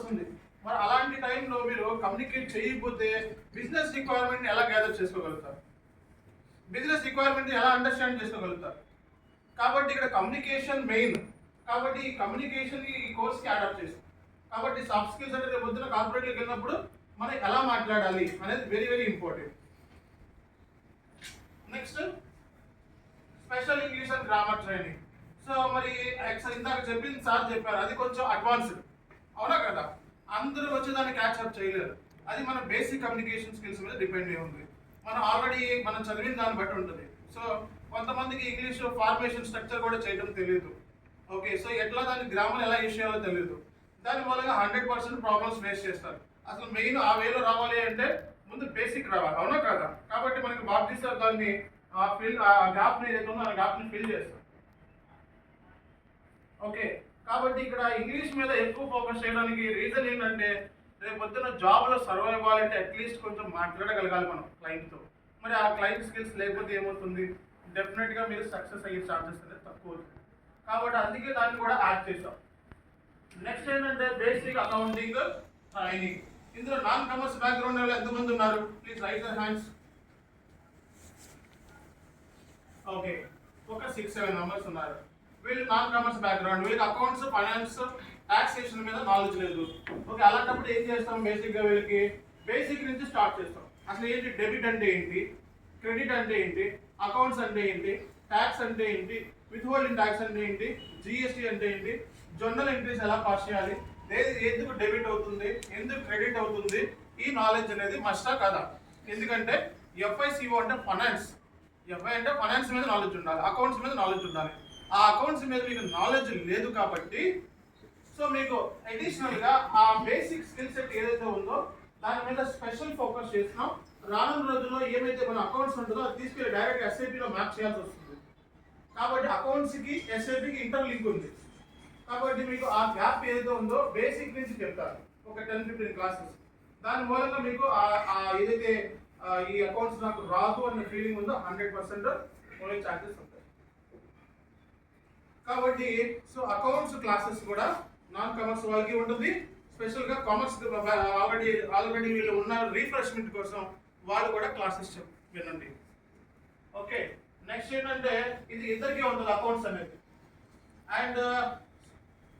వస్తుంది. మరి అలాంటి టైంలో మీరు కమ్యూనికేట్ చేయకపోతే బిజినెస్ రిక్వైర్మెంట్ని ఎలా గ్యాదర్ చేసుకోగలుగుతారు? బిజినెస్ రిక్వైర్మెంట్ని ఎలా అండర్స్టాండ్ చేసుకోగలుగుతారు? కాబట్టి ఇక్కడ కమ్యూనికేషన్ మెయిన్. కాబట్టి ఈ కమ్యూనికేషన్ ఈ కోర్స్కి అడాప్ట్ చేస్తాం. కాబట్టి సాఫ్ట్ స్కిల్స్ అంటే రేపు పొద్దున కార్పొరేట్లోకి వెళ్ళినప్పుడు మనం ఎలా మాట్లాడాలి అనేది very very important. Next special English and grammar training. So మరి ఇందాక చెప్పింది సార్ చెప్పారు, అది కొంచెం అడ్వాన్స్డ్, అవునా కదా? అందరూ వచ్చి దాన్ని క్యాచ్అప్ చేయలేరు. అది మన బేసిక్ కమ్యూనికేషన్ స్కిల్స్ మీద డిపెండ్ అయి ఉంది. మనం చదివిన దాన్ని బట్టి ఉంటుంది. సో కొంతమందికి ఇంగ్లీష్ ఫార్మేషన్ స్ట్రక్చర్ కూడా చేయడం తెలియదు. ఓకే, సో ఎట్లా దాని గ్రామర్ ఎలా యూజ్ చేయాలో తెలియదు. దాని మూలంగా 100% ప్రాబ్లమ్స్ ఫేస్ చేస్తారు. అసలు మెయిన్ ఆ వేలో రావాలి అంటే ముందు బేసిక్ రావాలి, అవునా కదా? కాబట్టి మనకి బాబ్జీ సార్ దాన్ని ఆ గ్యాప్ని ఏదైతే ఉందో ఆ గ్యాప్ని ఫిల్ చేస్తారు. ఓకే, కాబట్టి ఇక్కడ ఇంగ్లీష్ మీద ఎక్కువ ఫోకస్ చేయడానికి రీజన్ ఏంటంటే రేపు పొద్దున్న జాబ్లో సర్వైవ్ అవ్వాలంటే అట్లీస్ట్ కొంచెం మాట్లాడగలగాలి మనం క్లయింట్తో. మరి ఆ క్లయింట్ స్కిల్స్ లేకపోతే ఏమవుతుంది? డెఫినెట్గా మీరు సక్సెస్ అయ్యే ఛాన్సెస్ అనేది తక్కువ అవుతుంది. కాబట్టి అందుకే దాన్ని కూడా యాడ్ చేసాం. నెక్స్ట్ ఏంటంటే బేసిక్ అకౌంటింగ్ ట్రైనింగ్. ఇందులో నాన్ కామర్స్ బ్యాక్గ్రౌండ్ వాళ్ళు ఎంతమంది ఉన్నారు? Please right your hands. Okay, ఒక 6-7 మెంబర్స్ ఉన్నారు. వీళ్ళు నాన్ కామర్స్ బ్యాక్గ్రౌండ్, వీళ్ళకి అకౌంట్స్, ఫైనాన్స్, టాక్సేషన్ మీద నాలెడ్జ్ లేదు. ఓకే, అలాంటప్పుడు ఏం చేస్తాం? బేసిక్గా వీళ్ళకి బేసిక్ నుంచి స్టార్ట్ చేస్తాం. అసలు ఏంటి డెబిట్ అంటే ఏంటి, క్రెడిట్ అంటే ఏంటి, అకౌంట్స్ అంటే ఏంటి, ట్యాక్స్ అంటే ఏంటి, విత్ హోల్డింగ్ ట్యాక్స్ అంటే ఏంటి, జిఎస్టీ అంటే ఏంటి, జర్నల్ ఎంట్రీస్ ఎలా పాస్ చేయాలి, ఎందుకు డెబిట్ అవుతుంది, ఎందుకు క్రెడిట్ అవుతుంది, ఈ నాలెడ్జ్ అనేది మస్టా కదా? ఎందుకంటే ఎఫ్ఐసిఓ అంటే ఫైనాన్స్. ఎఫ్ఐ అంటే ఫైనాన్స్ మీద నాలెడ్జ్ ఉండాలి, అకౌంట్స్ మీద నాలెడ్జ్ ఉండాలి. ఆ అకౌంట్స్ మీద మీకు నాలెడ్జ్ లేదు కాబట్టి సో మీకు అడిషనల్గా ఆ బేసిక్ స్కిల్ సెట్ ఏదైతే ఉందో దాని మీద స్పెషల్ ఫోకస్ చేస్తున్నాం. రానున్న రోజుల్లో ఏమైతే మన అకౌంట్స్ ఉంటుందో అది తీసుకెళ్ళి డైరెక్ట్ ఎస్ఐపిలో మ్యాప్ చేయాల్సి వస్తుంది. కాబట్టి అకౌంట్స్కి ఎస్ఐపికి ఇంటర్ లింక్ ఉంది. కాబట్టి మీకు ఆ గ్యాప్ ఏదైతే ఉందో బేసిక్ నుంచి చెప్తారు, ఒక 10-15 క్లాసెస్. దాని మూలంగా మీకు ఏదైతే ఈ అకౌంట్స్ నాకు రాదు అనే ఫీలింగ్ ఉందో 100% పోయే ఛాన్సెస్ ఉంటాయి. కాబట్టి సో అకౌంట్స్ క్లాసెస్ కూడా నాన్ కామర్స్ వాళ్ళకి ఉంటుంది. స్పెషల్గా కామర్స్ ఆల్రెడీ వీళ్ళు ఉన్న రీఫ్రెష్మెంట్ కోసం వాళ్ళు కూడా క్లాసెస్ వినండి. ఓకే, నెక్స్ట్ ఏంటంటే ఇది ఇద్దరికీ ఉంటుంది అకౌంట్స్ అనేది. And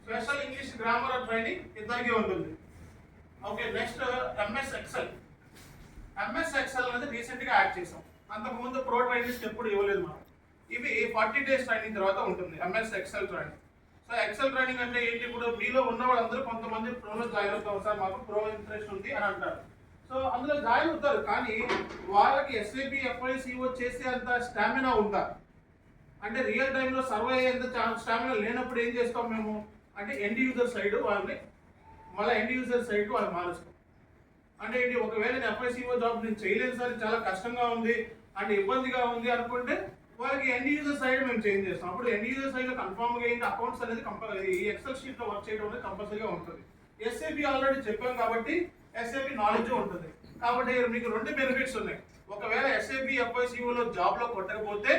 special English grammar training ఇద్దరికీ ఉంటుంది. Okay, next MS Excel. MS Excel అనేది రీసెంట్గా యాడ్ చేసాం. అంతకుముందు ప్రో ట్రైనింగ్స్ ఎప్పుడు ఇవ్వలేదు మనం. ఇవి 40 days ట్రైనింగ్ తర్వాత ఉంటుంది MS Excel training. So Excel training అంటే ఏంటి? ఇప్పుడు మీలో ఉన్న వాళ్ళందరూ కొంతమంది ప్రోలో జాయిన్ అవుతారు, సార్ మాకు ప్రో ఇంట్రెస్ట్ ఉంది అని అంటారు. సో అందులో జాయిన్ అవుతారు, కానీ వాళ్ళకి ఎస్ఐపి ఎఫ్ఐసిఓ చేసే అంత స్టామినా ఉందా అంటే రియల్ టైంలో సర్వే అయ్యేంత స్టామినా లేనప్పుడు ఏం చేస్తాం మేము అంటే ఎండ్ యూజర్ సైడ్ వాళ్ళని మళ్ళీ ఎండ్ యూజర్ సైడ్ వాళ్ళు మారుస్తాం. అంటే ఏంటి? ఒకవేళ నేను ఎఫ్ఐసిఓ జాబ్ నేను చేయలేదు సార్, చాలా కష్టంగా ఉంది అంటే ఇబ్బందిగా ఉంది అనుకుంటే వాళ్ళకి ఎండ్ యూజర్ సైడ్ మేము చేంజ్ చేస్తాం. అప్పుడు ఎండ్ యూజర్ సైడ్ కన్ఫర్మ్గా ఏంటి అకౌంట్స్ అనేది కంపల్సరీ ఈ ఎక్సెల్ షీట్లో వర్క్ చేయడం అనేది కంపల్సరీగా ఉంటుంది. ఎస్ఏపి ఆల్రెడీ చెప్పాం కాబట్టి ఎస్ఏపి నాలెడ్జ్ ఉంటుంది. కాబట్టి మీకు 2 బెనిఫిట్స్ ఉన్నాయి. ఒకవేళ ఎస్ఏపి ఎఫ్ఐసిఓలో జాబ్లో కొట్టకపోతే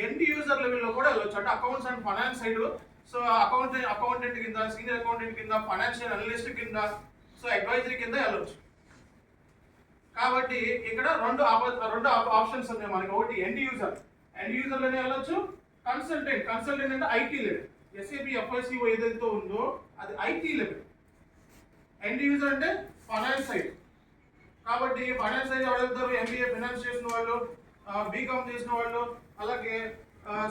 ఎండ్ యూజర్ లెవెల్లో కూడా వెళ్ళొచ్చు. అంటే accounts and finance side so accountant కింద, సీనియర్ అకౌంటెంట్ కింద, ఫైనాన్షియల్ అనలిస్ట్ కింద, సో అడ్వైజరీ కింద వెళ్ళొచ్చు. కాబట్టి ఇక్కడ రెండు ఆప్షన్స్ ఉన్నాయి మనకి. ఒకటి ఎండ్ యూజర్లోనే వెళ్ళొచ్చు, కన్సల్టెంట్ అంటే ఐటీ లెవెల్. ఎస్ఏపి ఎఫ్ఐసిఓ ఏదైతే ఉందో అది ఐటీ లెవెల్. ఎండ్ యూజర్ అంటే ఫైనాన్స్ సైడ్. కాబట్టి ఫైనాన్స్ సైడ్ ఎవరు వెళ్తారు? ఎంబీఏ ఫైనాన్స్ చేసిన వాళ్ళు, బీకామ్ చేసిన వాళ్ళు, అలాగే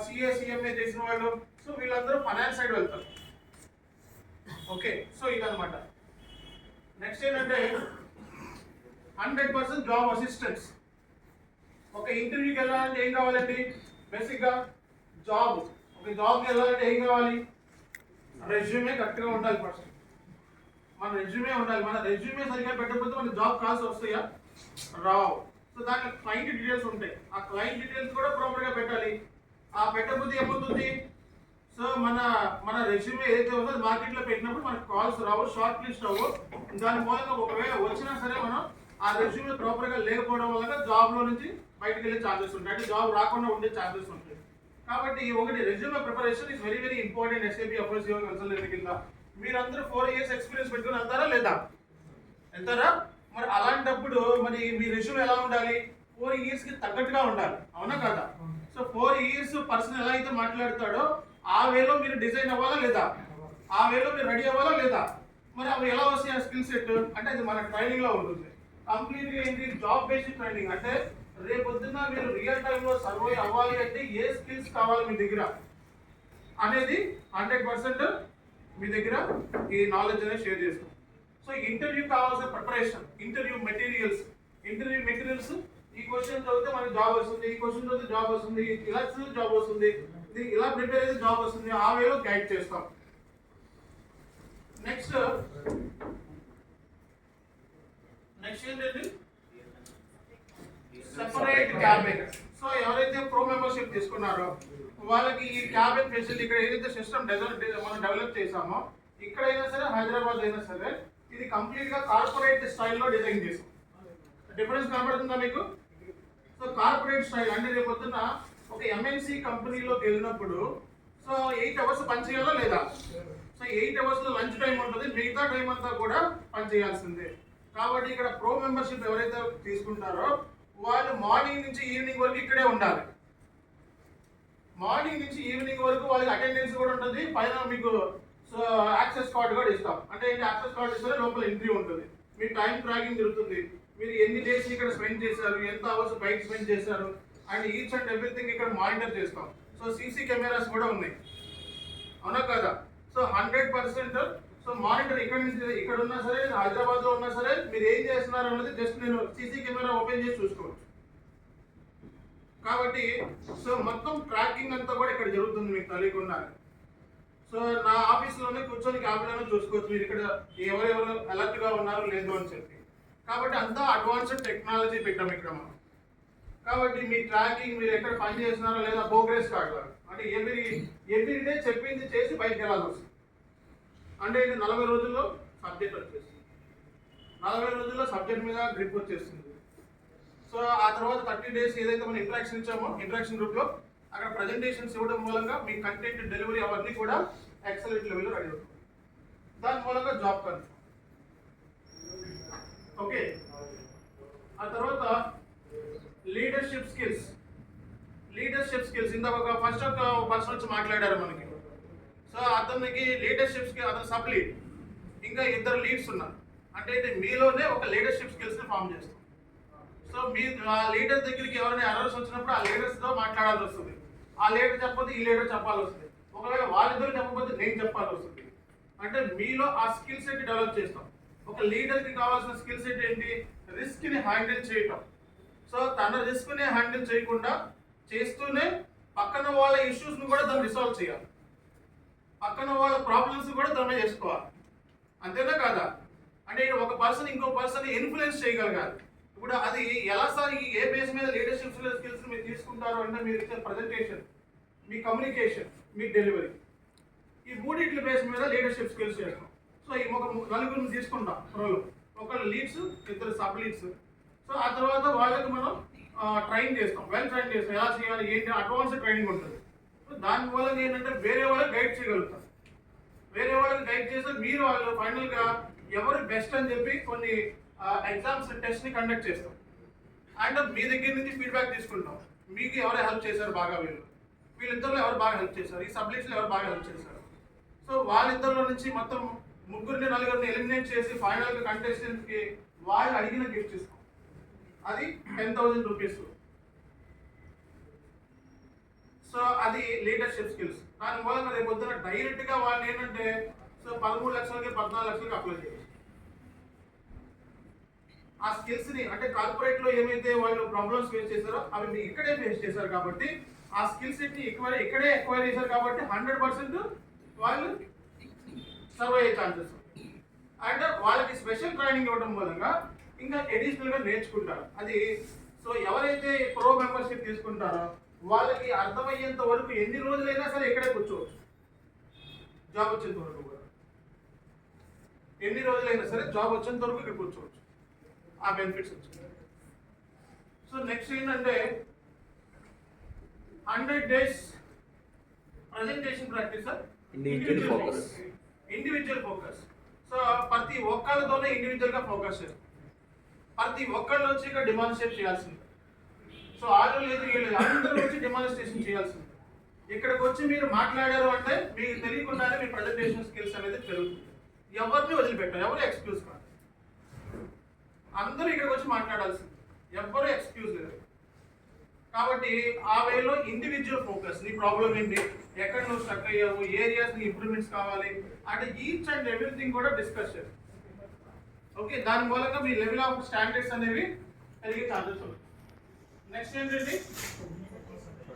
సిఏ చేసిన వాళ్ళు. సో వీళ్ళందరూ ఫైనాన్స్ సైడ్ వెళ్తారు. ఓకే, సో ఇదనమాట. నెక్స్ట్ ఏంటంటే 100% జాబ్ అసిస్టెన్స్. ఒక ఇంటర్వ్యూకి వెళ్ళాలంటే ఏం కావాలండి? బేసిక్గా ఒక జాబ్కి వెళ్ళాలంటే ఏం కావాలి? రెజ్యూమే కరెక్ట్గా ఉండాలి. ఫస్ట్ మన రెజ్యూమే ఉండాలి. మన రెజ్యూమే సరిగ్గా పెట్టకపోతే మన జాబ్ కాల్స్ వస్తాయా? రావు. సో దాంట్లో క్లయింట్ డీటెయిల్స్ ఉంటాయి. ఆ క్లయింట్ డీటెయిల్స్ కూడా ప్రాపర్గా పెట్టాలి. ఆ పెట్టకపోతే ఏమవుతుంది? సో మన రెజ్యూమే ఏదైతే ఉందో మార్కెట్లో పెట్టినప్పుడు మనకు కాల్స్ రావు, షార్ట్ లిస్ట్ అవ్వు. దాని మూలంగా ఒకవేళ వచ్చినా సరే మనం ఆ రెజ్యూమే ప్రాపర్గా లేకపోవడం వల్ల జాబ్లో నుంచి బయటకు వెళ్ళే ఛాన్సెస్ ఉంటాయి, అంటే జాబ్ రాకుండా ఉండే ఛాన్సెస్ ఉంటాయి. కాబట్టి ఒకటి resume preparation is very very important. SAP FICO consultant కింద మీరందరూ 4 years ఎక్స్పీరియన్స్ పెట్టుకుని వెళ్తారా లేదా? వెళ్తారా? మరి అలాంటప్పుడు మరి మీ రెజ్యూమ్ ఎలా ఉండాలి? 4 years కి తగ్గట్టుగా ఉండాలి, అవునా కదా? సో 4 years పర్సన్ ఎలా అయితే మాట్లాడతాడో ఆ వేలో మీరు డిజైన్ అవ్వాలా లేదా? ఆ వేలో మీరు రెడీ అవ్వాలా లేదా? మరి అవి ఎలా వస్తాయి ఆ స్కిల్ సెట్ అంటే అది మన ట్రైనింగ్ లో ఉంటుంది. కంప్లీట్ గా ఏంటి, జాబ్ బేస్డ్ ట్రైనింగ్. అంటే రేపొద్దున మీరు రియల్ టైమ్ లో సర్వే అవ్వాలి అంటే ఏ స్కిల్స్ కావాలి మీ దగ్గర అనేది 100% మీ దగ్గర ఈ నాలెడ్జ్ అనేది షేర్ చేస్తాం. సో ఇంటర్వ్యూ కావాల్సిన ప్రిపరేషన్, ఇంటర్వ్యూ మెటీరియల్స్ ఈ క్వశ్చన్ చదివితే మనకి జాబ్ వస్తుంది, ఈ క్వశ్చన్ చదివితే జాబ్ వస్తుంది, ఇలా చదివితే జాబ్ వస్తుంది, ఇలా ప్రిపేర్ అయితే జాబ్ వస్తుంది, ఆ వేలో గైడ్ చేస్తాం. నెక్స్ట్ ఏంటండి, సెపరేట్ క్యాబిన్. సో ఎవరైతే ప్రో మెంబర్షిప్ తీసుకున్నారో వాళ్ళకి ఈ క్యాబిన్ ఫెసిలిటీ ఇక్కడ ఏదైతే సిస్టమ్ మనం డెవలప్ చేసామో ఇక్కడైనా సరే హైదరాబాద్ అయినా సరే ఇది కంప్లీట్ గా కార్పొరేట్ స్టైల్లో డిజైన్ చేసాం. డిఫరెన్స్ కనబడుతుందా మీకు? సో కార్పొరేట్ స్టైల్ అంటే రేపు పొద్దున్న ఒక ఎంఎన్సి కంపెనీలోకి వెళ్ళినప్పుడు సో 8 hours పని చేయాలా లేదా? సో 8 hours లో లంచ్ టైం ఉంటుంది, మిగతా టైం అంతా కూడా పని చేయాల్సిందే. కాబట్టి ఇక్కడ ప్రో మెంబర్షిప్ ఎవరైతే తీసుకుంటారో వాళ్ళు మార్నింగ్ నుంచి ఈవినింగ్ వరకు ఇక్కడే ఉండాలి. మార్నింగ్ నుంచి ఈవినింగ్ వరకు వాళ్ళకి అటెండెన్స్ కూడా ఉంటుంది, పైన మీకు సో యాక్సెస్ కార్డు కూడా ఇస్తాం. అంటే ఏంటి, యాక్సెస్ కార్డు ఇస్తే లోపల ఎంట్రీ ఉంటుంది, మీ టైం ట్రాకింగ్ జరుగుతుంది, మీరు ఎన్ని డేస్ ఇక్కడ స్పెండ్ చేశారు, ఎంత అవర్స్ బయట స్పెండ్ చేశారు అండ్ ఈచ్ అండ్ ఎవ్రీథింగ్ ఇక్కడ మానిటర్ చేస్తాం. సో సీసీ కెమెరాస్ కూడా ఉన్నాయి, అవునా కదా? సో 100% సో మానిటర్ ఇక్కడ ఉన్నా సరే, హైదరాబాద్ లో ఉన్నా సరే మీరు ఏం చేస్తున్నారు అన్నది జస్ట్ నేను సీసీ కెమెరా ఓపెన్ చేసి చూసుకోవచ్చు. కాబట్టి సో మొత్తం ట్రాకింగ్ అంతా కూడా ఇక్కడ జరుగుతుంది మీకు తెలియకుండా. సో నా ఆఫీస్లోనే కూర్చొని క్యాబిన్లోనే చూసుకోవచ్చు మీరు ఇక్కడ ఎవరెవరు అలర్ట్ గా ఉన్నారు లేదు అని చెప్పి. కాబట్టి అంతా అడ్వాన్స్డ్ టెక్నాలజీ పెట్టాం ఇక్కడ మనం. కాబట్టి మీ ట్రాకింగ్, మీరు ఎక్కడ పని చేస్తున్నారో లేదా ప్రోగ్రెస్ కార్డ్ లాగా, అంటే ఎవ్రీ డే చెప్పింది చేసి బయటకు వెళ్ళాల్సి వస్తుంది. అంటే ఇది 40 రోజుల్లో సబ్జెక్ట్ వచ్చేస్తుంది, 40 రోజుల్లో సబ్జెక్ట్ మీద గ్రిప్ వచ్చేస్తుంది. సో ఆ తర్వాత 30 days ఏదైతే మనం ఇంట్రాక్షన్ ఇచ్చామో ఇంట్రాక్షన్ గ్రూప్లో అక్కడ ప్రజెంటేషన్స్ ఇవ్వడం మూలంగా మీ కంటెంట్ డెలివరీ అవన్నీ కూడా ఎక్సలెంట్ లెవెల్లో రెడీ అవుతుంది. దాని మూలంగా జాబ్ కన్ఫర్మ్. ఓకే, ఆ తర్వాత లీడర్షిప్ స్కిల్స్. ఇంత ఒక ఫస్ట్ ఒక పర్సన్ వచ్చి మాట్లాడారు మనకి. సో అతనికి లీడర్షిప్ స్కిల్, అతను సబ్ లీడ్, ఇంకా 2 లీడ్స్ ఉన్నారు. అంటే ఇది మీలోనే ఒక లీడర్షిప్ స్కిల్స్ని ఫామ్ చేస్తాం. సో మీ ఆ లీడర్ దగ్గరికి ఎవరైనా ఎర్రర్స్ వచ్చినప్పుడు ఆ లీడర్స్తో మాట్లాడాల్సి వస్తుంది. ఆ లీడర్ చెప్పకపోతే ఈ లీడర్ చెప్పాల్సి వస్తుంది, ఒకవేళ వాళ్ళిద్దరు చెప్పకపోతే నేను చెప్పాల్సి వస్తుంది. అంటే మీలో ఆ స్కిల్ సెట్ డెవలప్ చేస్తాం. ఒక లీడర్కి కావాల్సిన స్కిల్ సెట్ ఏంటి, రిస్క్ని హ్యాండిల్ చేయటం. సో తన రిస్క్ని హ్యాండిల్ చేయకుండా చేస్తూనే పక్కన వాళ్ళ ఇష్యూస్ని కూడా తను రిసాల్వ్ చేయాలి, పక్కన వాళ్ళ ప్రాబ్లమ్స్ కూడా తనే చేసుకోవాలి, అంతేనా కాదా? అంటే ఒక పర్సన్ ఇంకో పర్సన్ ఇన్ఫ్లుయెన్స్ చేయగలగాలి. ఇప్పుడు అది ఎలా సార్, ఏ బేస్ మీద లీడర్షిప్ స్కిల్స్ మీరు తీసుకుంటారు అంటే మీరు ఇచ్చే ప్రజెంటేషన్, మీ కమ్యూనికేషన్, మీ డెలివరీ, ఈ 3 బేస్ మీద లీడర్షిప్ స్కిల్స్ చేస్తాం. సో ఈ ఒక 4 తీసుకుంటాం రోలు, ఒకళ్ళు లీడ్స్, 2 సబ్ లీడ్స్. సో ఆ తర్వాత వాళ్ళకి మనం ట్రైన్ చేస్తాం, ట్రైన్ చేస్తాం, ఎలా చేయాలి ఏంటి అడ్వాన్స్ ట్రైనింగ్ ఉంటుంది. సో దాని మూలంగా ఏంటంటే వేరే వాళ్ళకి గైడ్ చేయగలుగుతాం, వేరే వాళ్ళకి గైడ్ చేస్తే మీరు వాళ్ళు ఫైనల్గా ఎవరు బెస్ట్ అని చెప్పి కొన్ని ఎగ్జామ్స్ టెస్ట్ని కండక్ట్ చేస్తాం. అండ్ మీ దగ్గర నుంచి ఫీడ్బ్యాక్ తీసుకుంటాం, మీకు ఎవరు హెల్ప్ చేశారు బాగా, వీళ్ళిద్దరిలో ఎవరు బాగా హెల్ప్ చేశారు, ఈ సబ్జెక్ట్స్లో ఎవరు బాగా హెల్ప్ చేశారు. సో వాళ్ళిద్దరిలో నుంచి మొత్తం 3-4 ఎలిమినేట్ చేసి ఫైనల్గా కంటెస్టెంట్స్కి వాళ్ళు అడిగిన గిఫ్ట్ ఇస్తాం. అది 10,000 రూపీస్. సో అది లీడర్షిప్ స్కిల్స్. దాని మూలంగా రేపు పొద్దున డైరెక్ట్గా వాళ్ళు ఏంటంటే సో 13 లక్షలకి 14 లక్షలకి అప్లై చేయొచ్చు. ఆ స్కిల్స్ని అంటే కార్పొరేట్లో ఏమైతే వాళ్ళు ప్రాబ్లమ్స్ ఫేస్ చేశారో అవి మీరు ఇక్కడే ఫేస్ చేశారు కాబట్టి ఆ స్కిల్ సెట్ని ఇక్కడే ఎక్వైర్ చేశారు కాబట్టి 100% వాళ్ళు సర్వే అయ్యే ఛాన్సెస్. అండ్ వాళ్ళకి స్పెషల్ ట్రైనింగ్ ఇవ్వడం మూలంగా ఇంకా అడిషనల్గా నేర్చుకుంటారు. అది సో ఎవరైతే ప్రో మెంబర్షిప్ తీసుకుంటారో వాళ్ళకి అర్థమయ్యేంత వరకు ఎన్ని రోజులైనా సరే ఇక్కడే కూర్చోవచ్చు, జాబ్ వచ్చేంత వరకు కూడా ఎన్ని రోజులైనా సరే జాబ్ వచ్చేంత వరకు ఇక్కడ కూర్చోవచ్చు, ఆ బెనిఫిట్స్ వచ్చాయి. సో నెక్స్ట్ ఏంటంటే 100 days presentation practice, individual focus. Individual focus. So ప్రతి ఒక్కళ్ళతోనే ఇండివిజువల్గా ఫోకస్ చేస్తాం. ప్రతి ఒక్కళ్ళు వచ్చి ఇక్కడ డిమాన్స్ట్రేట్ చేయాల్సింది. సో వాళ్ళు లేదు వీళ్ళు అందరూ వచ్చి డెమాన్స్ట్రేషన్ చేయాల్సింది. ఇక్కడికి వచ్చి మీరు మాట్లాడారు అంటే మీకు తెలియకుండానే మీ ప్రజెంటేషన్ స్కిల్స్ అనేది పెరుగుతుంది. ఎవరిని వదిలిపెట్టారు, ఎవరు ఎక్స్క్యూజ్ కాదు. అందరూ ఇక్కడికి వచ్చి మాట్లాడాల్సింది, ఎవరు ఎక్స్క్యూజ్ లేదు. కాబట్టి ఆ వేలో ఇండివిజువల్ ఫోకస్, నీ ప్రాబ్లం ఏంటి, ఎక్కడ నువ్వు స్టక్ అయ్యావు, ఏరియాస్ నీ ఇంప్రూవ్మెంట్స్ కావాలి అంటే ఈచ్ అండ్ ఎవ్రీథింగ్ కూడా డిస్కస్ చేయాలి. ఓకే, దాని మూలంగా మీ లెవెల్ ఆఫ్ స్టాండర్డ్స్ అనేవి పెరిగే ఛాన్సెస్ ఉంటాయి. నెక్స్ట్ ఏంటండి,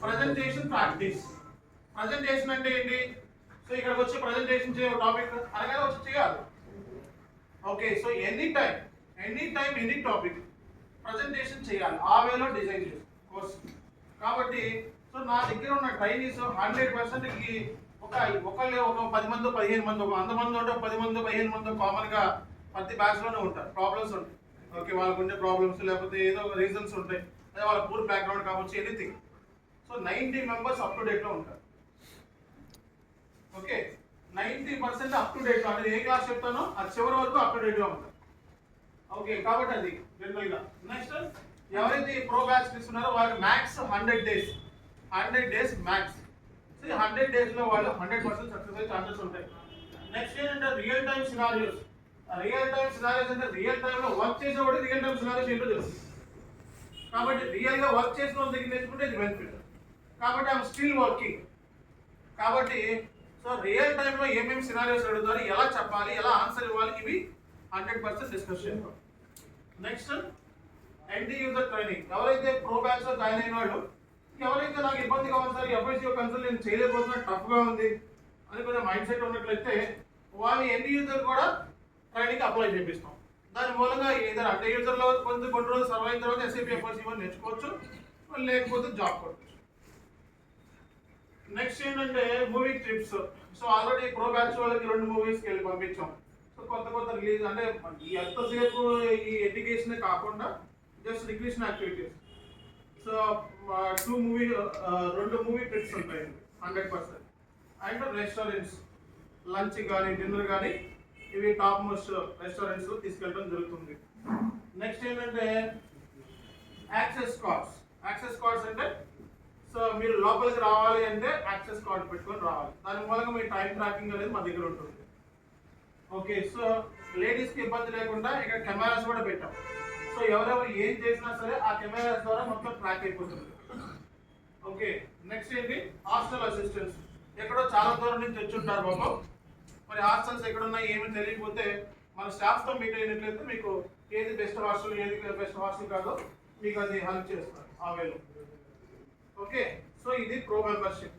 ప్రజెంటేషన్ ప్రాక్టీస్. ప్రజెంటేషన్ అంటే ఏంటి? సో ఇక్కడికి వచ్చి ప్రజెంటేషన్ చేయ టాపిక్ అనగానే వచ్చి చేయాలి. Okay, so any time any topic presentation చేయాలి. ఆ వేలో డిజైన్ చేసి కోర్స్. కాబట్టి సో నా దగ్గర ఉన్న ట్రైనీస్ 100%కి ఒకళ్ళు ఒక 10 మంది 15 మంది, ఒక 100 మంది ఉంటే 10 మంది 15 మంది కామన్గా ప్రతి బ్యాచ్లోనే ఉంటారు. ప్రాబ్లమ్స్ ఉంటాయి. ఓకే, వాళ్ళకు ఉండే ప్రాబ్లమ్స్ లేకపోతే ఏదో రీజన్స్ ఉంటాయి, అదే వాళ్ళ పూర్ బ్యాక్గ్రౌండ్ కావచ్చు, anything. So 90 members up to డేట్లో ఉంటారు. Okay, 90% up to date. అంటే ఏ క్లాస్ చెప్తానో అది చివరి వరకు అప్ టు డేట్లో ఉంటారు. ఓకే, కాబట్టి అది జనరల్గా. నెక్స్ట్ ఎవరైతే ప్రో బ్యాచ్ తీసుకున్నారో వాళ్ళకి మ్యాక్స్ 100 డేస్ మ్యాక్స్. 100 డేస్లో వాళ్ళు 100% సక్సెస్ అయ్యే ఛాన్సెస్ ఉంటాయి. నెక్స్ట్ ఏంటంటే రియల్ టైమ్ సినారియోస్. అంటే రియల్ టైంలో వర్క్ చేసేవాడు రియల్ టైమ్ సినారియోస్ ఏంటో తెలుస్తుంది. కాబట్టి రియల్గా వర్క్ చేసిన వాళ్ళ దగ్గర నేర్చుకుంటే ఇది బెనిఫిట్. కాబట్టి ఐఎమ్ స్టిల్ వర్కింగ్. కాబట్టి సో రియల్ టైంలో ఏమేమి సినారియోస్ అడుగుతారు, ఎలా చెప్పాలి, ఎలా ఆన్సర్ ఇవ్వాలి, ఇవి 100% డిస్కస్ చేస్తాం. Next end user training. ఎవరైతే ప్రో బ్యాచ్లో జాయిన్ అయిన వాళ్ళు, ఎవరైతే నాకు ఇబ్బందిగా ఉంది సార్, ఎఫ్ఐసిఓ కన్సల్ట్ నేను చేయలేకపోతున్నా, టఫ్గా ఉంది అని కొంచెం మైండ్ సెట్ ఉన్నట్లయితే వాళ్ళు ఎండ్ యూజర్ కూడా ట్రైనింగ్ అప్లై చేపిస్తాం. దాని మూలంగా ఏదైనా అంటే యూజర్లో కొన్ని రోజులు సర్వ్ అయిన తర్వాత ఎస్ఏపీ ఎఫ్ఐసిఓ నేర్చుకోవచ్చు, లేకపోతే జాబ్ కొట్టచ్చు. నెక్స్ట్ ఏంటంటే movie trips. So already pro batch వాళ్ళకి 2 మూవీస్కి వెళ్ళి పంపించాం. సో కొత్త రిలీజ్ అంటే ఈ ఎంతసేపు ఈ ఎడ్యుకేషనే కాకుండా just recreation activities. So 2 movie trips ఉంటాయి 100%. అండ్ రెస్టారెంట్స్, లంచ్ కానీ డిన్నర్ కానీ ఇవి టాప్ మోస్ట్ రెస్టారెంట్స్ తీసుకెళ్ళడం జరుగుతుంది. నెక్స్ట్ ఏంటంటే యాక్సెస్ కార్డ్స్ అంటే సో మీరు లోపలికి రావాలి అంటే యాక్సెస్ కార్డ్ పెట్టుకొని రావాలి. దాని మూలంగా మీ టైం ట్రాకింగ్ అనేది మా దగ్గర ఉంటుంది. ఓకే, సో లేడీస్కి ఇబ్బంది లేకుండా ఇక్కడ కెమెరాస్ కూడా పెట్టాం. సో ఎవరెవరు ఏం చేసినా సరే ఆ కెమెరాస్ ద్వారా మొత్తం ట్రాక్ అయిపోతుంది. ఓకే, నెక్స్ట్ ఏంటి హాస్టల్ అసిస్టెంట్స్. ఎక్కడో చాలా దూరం నుంచి వచ్చి ఉంటారు బాబు, మరి హాస్టల్స్ ఎక్కడున్నా ఏమీ తెలియకపోతే మన స్టాఫ్తో మీట్ అయినట్లయితే మీకు ఏది బెస్ట్ హాస్టల్ ఏది బెస్ట్ హాస్టల్ కాదో మీకు అది హెల్ప్ చేస్తారు ఆ వేలో. ఓకే, సో ఇది ప్రో మెంబర్షిప్.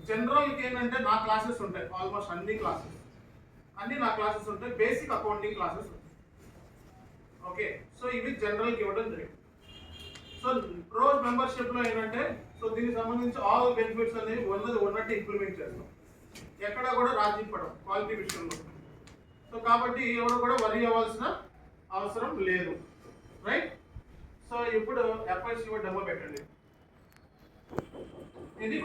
జనరల్కి ఏంటంటే నా క్లాసెస్ ఉంటాయి, ఆల్మోస్ట్ అన్ని నా క్లాసెస్ ఉంటాయి. బేసిక్ అకౌంటింగ్ క్లాసెస్ ఉంటాయి. ఓకే, సో ఇవి జనరల్కి ఇవ్వడం జరిగింది. సో ప్రో మెంబర్షిప్లో ఏంటంటే సో దీనికి సంబంధించి ఆల్ బెనిఫిట్స్ అనేవి ఉన్నట్టు ఇంప్లిమెంట్ చేస్తాం. ఎక్కడ కూడా రాజీ పడం క్వాలిటీ విషయంలో. సో కాబట్టి ఎవరు కూడా వరీ అవ్వాల్సిన అవసరం లేదు. రైట్. సో ఇప్పుడు ఎఫ్ఐసిఓ డెమో పెట్టండి.